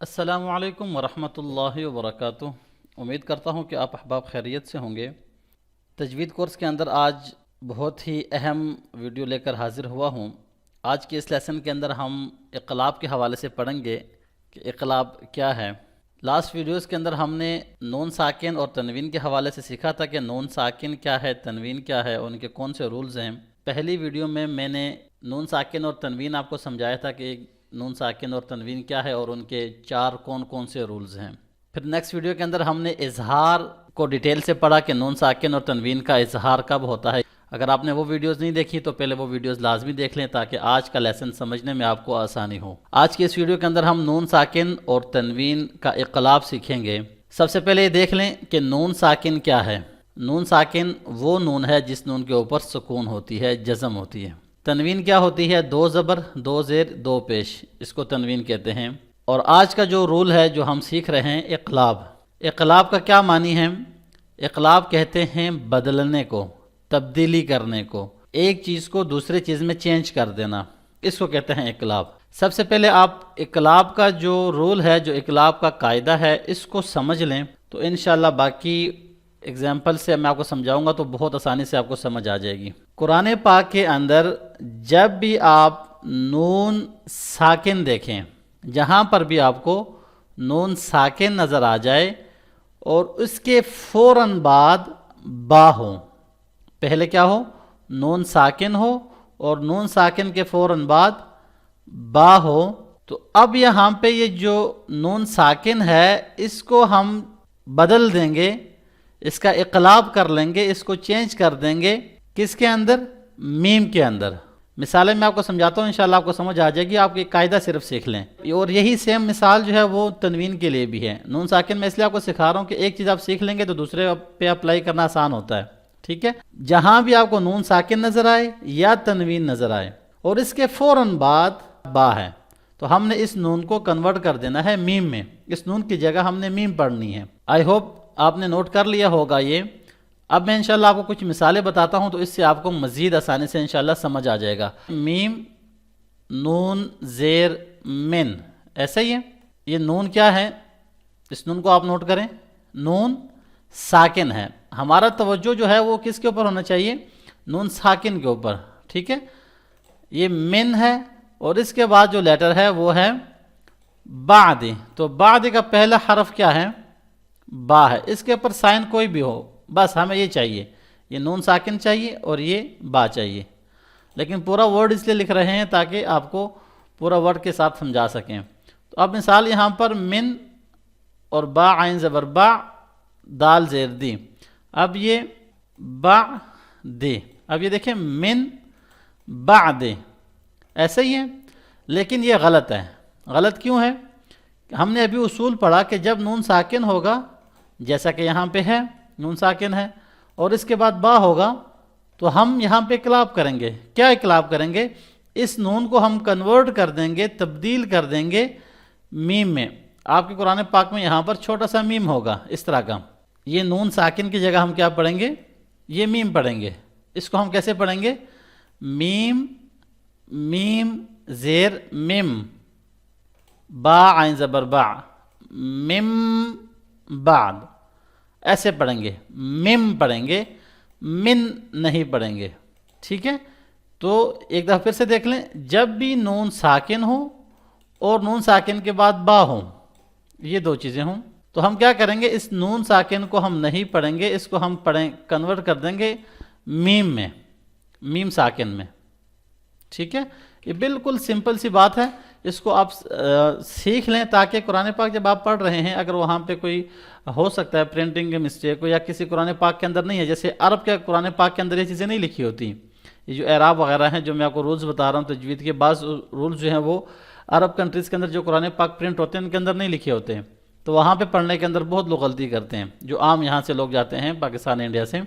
السلام علیکم ورحمۃ اللہ وبرکاتہ۔ امید کرتا ہوں کہ آپ احباب خیریت سے ہوں گے۔ تجوید کورس کے اندر آج بہت ہی اہم ویڈیو لے کر حاضر ہوا ہوں۔ آج کے اس لیسن کے اندر ہم اقلاب کے حوالے سے پڑھیں گے کہ اقلاب کیا ہے۔ لاسٹ ویڈیوز کے اندر ہم نے نون ساکن اور تنوین کے حوالے سے سیکھا تھا کہ نون ساکن کیا ہے، تنوین کیا ہے، اور ان کے کون سے رولز ہیں۔ پہلی ویڈیو میں نے نون ساکن اور تنوین آپ کو سمجھایا تھا کہ نون ساکن اور تنوین کیا ہے اور ان کے چار کون سے رولز ہیں۔ پھر نیکسٹ ویڈیو کے اندر ہم نے اظہار کو ڈیٹیل سے پڑھا کہ نون ساکن اور تنوین کا اظہار کب ہوتا ہے۔ اگر آپ نے وہ ویڈیوز نہیں دیکھی تو پہلے وہ ویڈیوز لازمی دیکھ لیں تاکہ آج کا لیسن سمجھنے میں آپ کو آسانی ہو۔ آج کے اس ویڈیو کے اندر ہم نون ساکن اور تنوین کا اقلاب سیکھیں گے۔ سب سے پہلے یہ دیکھ لیں کہ نون ساکن کیا ہے۔ نون ساکن وہ نون ہے جس نون کے اوپر سکون ہوتی ہے، جزم ہوتی ہے۔ تنوین کیا ہوتی ہے؟ دو زبر، دو زیر، دو پیش، اس کو تنوین کہتے ہیں۔ اور آج کا جو رول ہے جو ہم سیکھ رہے ہیں، اقلاب۔ اقلاب کا کیا معنی ہے؟ اقلاب کہتے ہیں بدلنے کو، تبدیلی کرنے کو، ایک چیز کو دوسرے چیز میں چینج کر دینا، اس کو کہتے ہیں اقلاب۔ سب سے پہلے آپ اقلاب کا جو رول ہے، جو اقلاب کا قاعدہ ہے، اس کو سمجھ لیں تو انشاءاللہ باقی اگزامپل سے میں آپ کو سمجھاؤں گا تو بہت آسانی سے آپ کو سمجھ آ جائے گی۔ قرآن پاک کے اندر جب بھی آپ نون ساکن دیکھیں، جہاں پر بھی آپ کو نون ساکن نظر آ جائے اور اس کے فوراً بعد با ہو، پہلے کیا ہو؟ نون ساکن ہو اور نون ساکن کے فوراً بعد با ہو، تو اب یہاں پہ یہ جو نون ساکن ہے اس کو ہم بدل دیں گے، اس کا اقلاب کر لیں گے، اس کو چینج کر دیں گے۔ کس کے اندر؟ میم کے اندر۔ مثالیں میں آپ کو سمجھاتا ہوں، انشاءاللہ آپ کو سمجھ آ جائے گی، آپ یہ قاعدہ صرف سیکھ لیں۔ اور یہی سیم مثال جو ہے وہ تنوین کے لیے بھی ہے۔ نون ساکن میں اس لیے آپ کو سکھا رہا ہوں کہ ایک چیز آپ سیکھ لیں گے تو دوسرے پہ اپلائی کرنا آسان ہوتا ہے، ٹھیک ہے؟ جہاں بھی آپ کو نون ساکن نظر آئے یا تنوین نظر آئے اور اس کے فوراً بعد با ہے، تو ہم نے اس نون کو کنورٹ کر دینا ہے میم میں۔ اس نون کی جگہ ہم نے میم پڑھنی ہے۔ آئی ہوپ آپ نے نوٹ کر لیا ہوگا یہ۔ اب میں انشاءاللہ آپ کو کچھ مثالیں بتاتا ہوں تو اس سے آپ کو مزید آسانی سے انشاءاللہ سمجھ آ جائے گا۔ میم، نون زیر من، ایسا ہی ہے۔ یہ نون کیا ہے؟ اس نون کو آپ نوٹ کریں، نون ساکن ہے۔ ہمارا توجہ جو ہے وہ کس کے اوپر ہونا چاہیے؟ نون ساکن کے اوپر، ٹھیک ہے؟ یہ من ہے اور اس کے بعد جو لیٹر ہے وہ ہے بعد۔ تو بعد کا پہلا حرف کیا ہے؟ با ہے۔ اس کے اوپر سائن کوئی بھی ہو، بس ہمیں یہ چاہیے، یہ نون ساکن چاہیے اور یہ با چاہیے۔ لیکن پورا ورڈ اس لیے لکھ رہے ہیں تاکہ آپ کو پورا ورڈ کے ساتھ سمجھا سکیں۔ تو اب مثال یہاں پر من اور با، عین زبر با، دال زیر دی۔ اب یہ با دے، اب یہ دیکھیں من بعد، ایسا ہی ہے، لیکن یہ غلط ہے۔ غلط کیوں ہے؟ ہم نے ابھی اصول پڑھا کہ جب نون ساکن ہوگا، جیسا کہ یہاں پہ ہے نون ساکن ہے، اور اس کے بعد با ہوگا تو ہم یہاں پہ اقلاب کریں گے۔ کیا اقلاب کریں گے؟ اس نون کو ہم کنورٹ کر دیں گے، تبدیل کر دیں گے میم میں۔ آپ کے قرآن پاک میں یہاں پر چھوٹا سا میم ہوگا اس طرح کا۔ یہ نون ساکن کی جگہ ہم کیا پڑھیں گے؟ یہ میم پڑھیں گے۔ اس کو ہم کیسے پڑھیں گے؟ میم، میم زیر مم، با عین زبر با، مم بعد، ایسے پڑھیں گے، مم پڑھیں گے، من نہیں پڑھیں گے، ٹھیک ہے؟ تو ایک دفعہ پھر سے دیکھ لیں، جب بھی نون ساکن ہو اور نون ساکن کے بعد با ہو، یہ دو چیزیں ہوں، تو ہم کیا کریں گے؟ اس نون ساکن کو ہم نہیں پڑھیں گے، اس کو ہم کنورٹ کر دیں گے میم میں، میم ساکن میں، ٹھیک ہے؟ یہ بالکل سمپل سی بات ہے، اس کو آپ سیکھ لیں تاکہ قرآن پاک جب آپ پڑھ رہے ہیں، اگر وہاں پہ کوئی ہو سکتا ہے پرنٹنگ کے مسٹیک ہو یا کسی قرآن پاک کے اندر نہیں ہے، جیسے عرب کے قرآن پاک کے اندر یہ چیزیں نہیں لکھی ہوتی، یہ جو اعراب وغیرہ ہیں جو میں آپ کو رولز بتا رہا ہوں تجوید کے، بعض رولز جو ہیں وہ عرب کنٹریز کے اندر جو قرآن پاک پرنٹ ہوتے ہیں ان کے اندر نہیں لکھے ہوتے ہیں، تو وہاں پہ پڑھنے کے اندر بہت لوگ غلطی کرتے ہیں، جو عام یہاں سے لوگ جاتے ہیں پاکستان انڈیا سے۔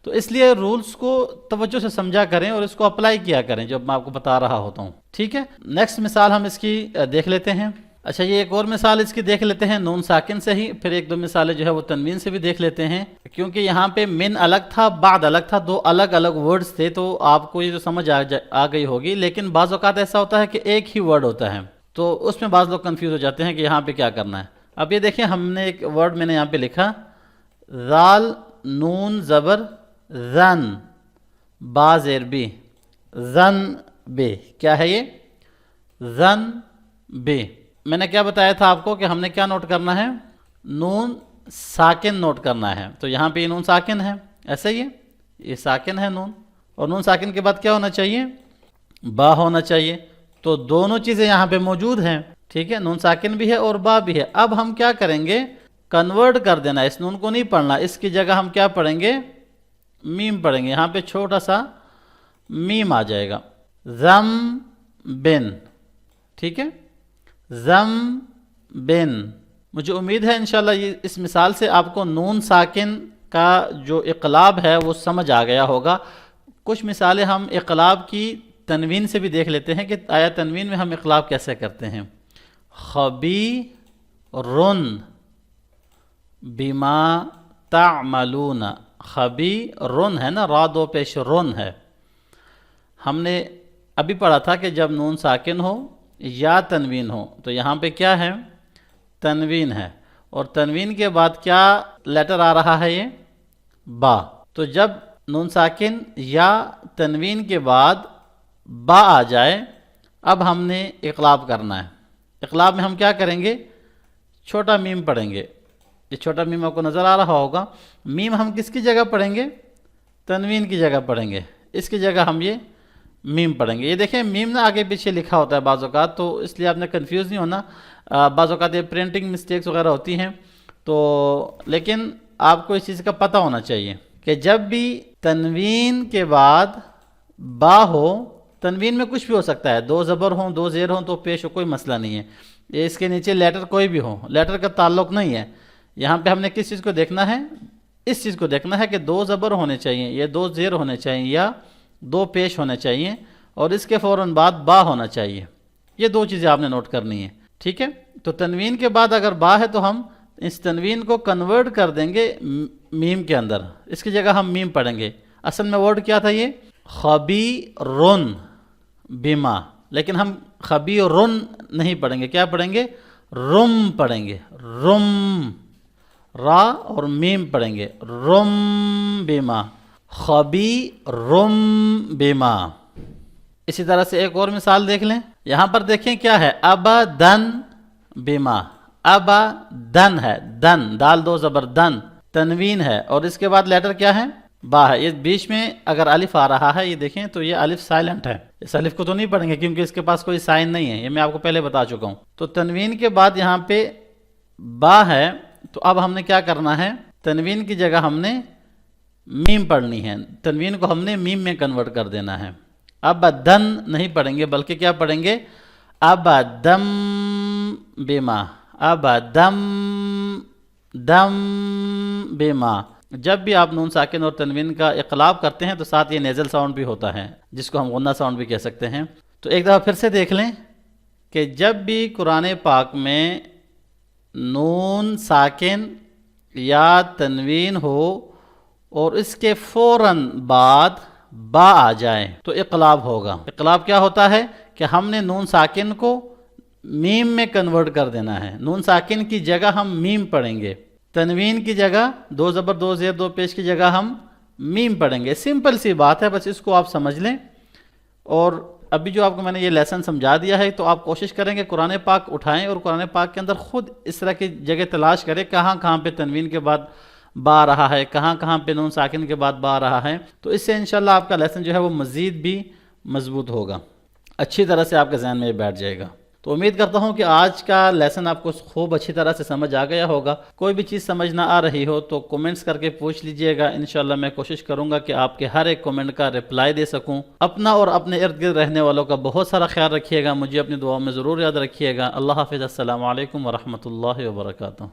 تو اس لیے رولز کو توجہ سے سمجھا کریں اور اس کو اپلائی کیا کریں جب میں آپ کو بتا رہا ہوتا ہوں، ٹھیک ہے؟ نیکسٹ مثال ہم اس کی دیکھ لیتے ہیں۔ اچھا، یہ ایک اور مثال اس کی دیکھ لیتے ہیں نون ساکن سے ہی، پھر ایک دو مثالیں جو ہے وہ تنوین سے بھی دیکھ لیتے ہیں، کیونکہ یہاں پہ من الگ تھا، بعد الگ تھا، دو الگ الگ ورڈز تھے، تو آپ کو یہ جو سمجھ آ گئی ہوگی۔ لیکن بعض اوقات ایسا ہوتا ہے کہ ایک ہی ورڈ ہوتا ہے، تو اس میں بعض لوگ کنفیوز ہو جاتے ہیں کہ یہاں پہ کیا کرنا ہے۔ اب یہ دیکھیں ہم نے ایک ورڈ میں نے یہاں پہ لکھا ذال نون زبر زن با زیر بی زن بے، کیا ہے یہ؟ زن بے۔ میں نے کیا بتایا تھا آپ کو کہ ہم نے کیا نوٹ کرنا ہے؟ نون ساکن نوٹ کرنا ہے۔ تو یہاں پہ یہ نون ساکن ہے، ایسا ہی ہے، یہ ساکن ہے نون، اور نون ساکن کے بعد کیا ہونا چاہیے؟ با ہونا چاہیے۔ تو دونوں چیزیں یہاں پہ موجود ہیں، ٹھیک ہے، نون ساکن بھی ہے اور با بھی ہے۔ اب ہم کیا کریں گے؟ کنورٹ کر دینا، اس نون کو نہیں پڑھنا، اس کی جگہ ہم کیا پڑھیں گے؟ میم پڑھیں گے۔ یہاں پہ چھوٹا سا میم آ جائے گا، زم بن، ٹھیک ہے، زم بن۔ مجھے امید ہے انشاءاللہ یہ اس مثال سے آپ کو نون ساکن کا جو اقلاب ہے وہ سمجھ آ گیا ہوگا۔ کچھ مثالیں ہم اقلاب کی تنوین سے بھی دیکھ لیتے ہیں کہ آیا تنوین میں ہم اقلاب کیسے کرتے ہیں۔ خبیرن بما تعملون، خبیرن ہے نا، را دو پیش رن ہے۔ ہم نے ابھی پڑھا تھا کہ جب نون ساکن ہو یا تنوین ہو تو یہاں پہ کیا ہے؟ تنوین ہے، اور تنوین کے بعد کیا لیٹر آ رہا ہے؟ یہ با۔ تو جب نون ساکن یا تنوین کے بعد با آ جائے، اب ہم نے اقلاب کرنا ہے۔ اقلاب میں ہم کیا کریں گے؟ چھوٹا میم پڑھیں گے۔ یہ چھوٹا میم آپ کو نظر آ رہا ہوگا۔ میم ہم کس کی جگہ پڑھیں گے؟ تنوین کی جگہ پڑھیں گے، اس کی جگہ ہم یہ میم پڑھیں گے۔ یہ دیکھیں میم نہ آگے پیچھے لکھا ہوتا ہے بعض اوقات، تو اس لیے آپ نے کنفیوز نہیں ہونا۔ بعض اوقات یہ پرنٹنگ مسٹیکس وغیرہ ہوتی ہیں، تو لیکن آپ کو اس چیز کا پتہ ہونا چاہیے کہ جب بھی تنوین کے بعد با ہو، تنوین میں کچھ بھی ہو سکتا ہے، دو زبر ہوں، دو زیر ہوں تو پیش ہو، کوئی مسئلہ نہیں ہے۔ یہ اس کے نیچے لیٹر کوئی بھی ہو، لیٹر کا تعلق نہیں ہے۔ یہاں پہ ہم نے کس چیز کو دیکھنا ہے؟ اس چیز کو دیکھنا ہے کہ دو زبر ہونے چاہیے، یا دو زیر ہونے چاہیے، یا دو پیش ہونے چاہیے، اور اس کے فوراً بعد با ہونا چاہیے۔ یہ دو چیزیں آپ نے نوٹ کرنی ہیں، ٹھیک ہے۔ تو تنوین کے بعد اگر با ہے تو ہم اس تنوین کو کنورٹ کر دیں گے میم کے اندر، اس کی جگہ ہم میم پڑھیں گے۔ اصل میں ورڈ کیا تھا یہ؟ خبیرن بما، لیکن ہم خبیرن نہیں پڑھیں گے، کیا پڑھیں گے؟ رم پڑھیں گے، رم، را اور میم پڑھیں گے، رم بما، خبیرم بما۔ اسی طرح سے ایک اور مثال دیکھ لیں، یہاں پر دیکھیں کیا ہے؟ ابدن بما، ابدن ہے، دن، دال دو زبر دن، تنوین ہے، اور اس کے بعد لیٹر کیا ہے؟ با ہے۔ یہ بیچ میں اگر الف آ رہا ہے، یہ دیکھیں تو یہ الف سائلنٹ ہے، اس الف کو تو نہیں پڑھیں گے کیونکہ اس کے پاس کوئی سائن نہیں ہے، یہ میں آپ کو پہلے بتا چکا ہوں۔ تو تنوین کے بعد یہاں پہ با ہے، تو اب ہم نے کیا کرنا ہے؟ تنوین کی جگہ ہم نے میم پڑھنی ہے، تنوین کو ہم نے میم میں کنورٹ کر دینا ہے۔ ابدن نہیں پڑھیں گے بلکہ کیا پڑھیں گے؟ ابدم بما، ابدم دم بما۔ جب بھی آپ نون ساکن اور تنوین کا اقلاب کرتے ہیں تو ساتھ یہ نیزل ساؤنڈ بھی ہوتا ہے، جس کو ہم غنہ ساؤنڈ بھی کہہ سکتے ہیں۔ تو ایک دفعہ پھر سے دیکھ لیں کہ جب بھی قرآن پاک میں نون ساکن یا تنوین ہو اور اس کے فوراً بعد با آ جائے تو اقلاب ہوگا۔ اقلاب کیا ہوتا ہے کہ ہم نے نون ساکن کو میم میں کنورٹ کر دینا ہے، نون ساکن کی جگہ ہم میم پڑھیں گے، تنوین کی جگہ دو زبر دو زیر دو پیش کی جگہ ہم میم پڑھیں گے۔ سمپل سی بات ہے، بس اس کو آپ سمجھ لیں۔ اور ابھی جو آپ کو میں نے یہ لیسن سمجھا دیا ہے، تو آپ کوشش کریں کہ قرآن پاک اٹھائیں اور قرآن پاک کے اندر خود اس طرح کی جگہ تلاش کریں کہاں کہاں پہ تنوین کے بعد با آ رہا ہے، کہاں کہاں پہ نون ساکن کے بعد با آ رہا ہے، تو اس سے انشاءاللہ آپ کا لیسن جو ہے وہ مزید بھی مضبوط ہوگا، اچھی طرح سے آپ کے ذہن میں یہ بیٹھ جائے گا۔ تو امید کرتا ہوں کہ آج کا لیسن آپ کو خوب اچھی طرح سے سمجھ آ گیا ہوگا۔ کوئی بھی چیز سمجھ نہ آ رہی ہو تو کومنٹس کر کے پوچھ لیجئے گا، انشاءاللہ میں کوشش کروں گا کہ آپ کے ہر ایک کومنٹ کا رپلائی دے سکوں۔ اپنا اور اپنے ارد گرد رہنے والوں کا بہت سارا خیال رکھیے گا، مجھے اپنی دعاؤں میں ضرور یاد رکھیے گا۔ اللہ حافظ، السلام علیکم ورحمۃ اللہ وبرکاتہ۔